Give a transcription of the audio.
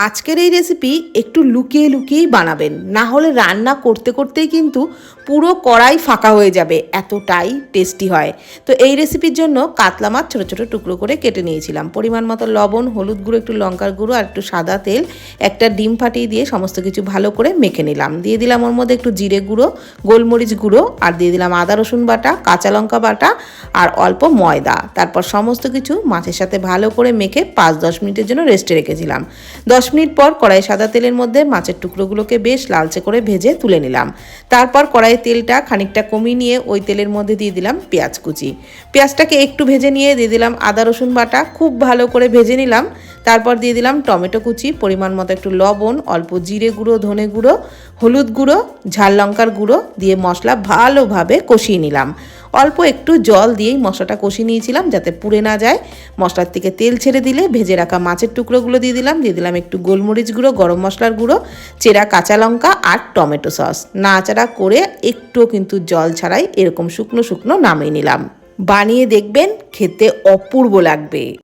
আজকের এই রেসিপি একটু লুকিয়ে লুকিয়েই বানাবেন, না হলে রান্না করতে করতেই কিন্তু পুরো কড়াই ফাঁকা হয়ে যাবে, এতটাই টেস্টি হয়। তো এই রেসিপির জন্য কাতলা মাছ ছোটো ছোটো টুকরো করে কেটে নিয়েছিলাম। পরিমাণ মতো লবণ, হলুদ গুঁড়ো, একটু লঙ্কার গুঁড়ো আর একটু সাদা তেল, একটা ডিম ফাটিয়ে দিয়ে সমস্ত কিছু ভালো করে মেখে নিলাম। দিয়ে দিলাম ওর মধ্যে একটু জিরে গুঁড়ো, গোলমরিচ গুঁড়ো, আর দিয়ে দিলাম আদা রসুন বাটা, কাঁচা লঙ্কা বাটা আর অল্প ময়দা। তারপর সমস্ত কিছু মাছের সাথে ভালো করে মেখে 5-10 মিনিটের জন্য রেস্টে রেখেছিলাম। 10 মিনিট পর কড়াই সাদা তেলের মধ্যে মাছের টুকরোগুলোকে বেশ লালচে করে ভেজে তুলে নিলাম। তারপর কড়াইয়ে তেলটা খানিকটা কমিয়ে নিয়ে ওই তেলের মধ্যে দিয়ে দিলাম পেঁয়াজ কুচি। পেঁয়াজটাকে একটু ভেজে নিয়ে দিয়ে দিলাম আদা রসুন বাটা, খুব ভালো করে ভেজে নিলাম। তারপর দিয়ে দিলাম টমেটো কুচি, পরিমাণ মতো একটু লবণ, অল্প জিরে গুঁড়ো, ধনে গুঁড়ো, হলুদ গুঁড়ো, ঝাল লঙ্কার গুঁড়ো দিয়ে মশলা ভালোভাবে কষিয়ে নিলাম। অল্প একটু জল দিয়েই মশলাটা কষিয়ে নিয়েছিলাম যাতে পুড়ে না যায়। মশলার থেকে তেল ছেড়ে দিলে ভেজে রাখা মাছের টুকরোগুলো দিয়ে দিলাম একটু গোলমরিচ গুঁড়ো, গরম মশলার গুঁড়ো, চেরা কাঁচা লঙ্কা আর টমেটো সস। নাড়াচাড়া করে একটুও কিন্তু জল ছাড়াই এরকম শুকনো শুকনো নামিয়ে নিলাম। বানিয়ে দেখবেন, খেতে অপূর্ব লাগবে।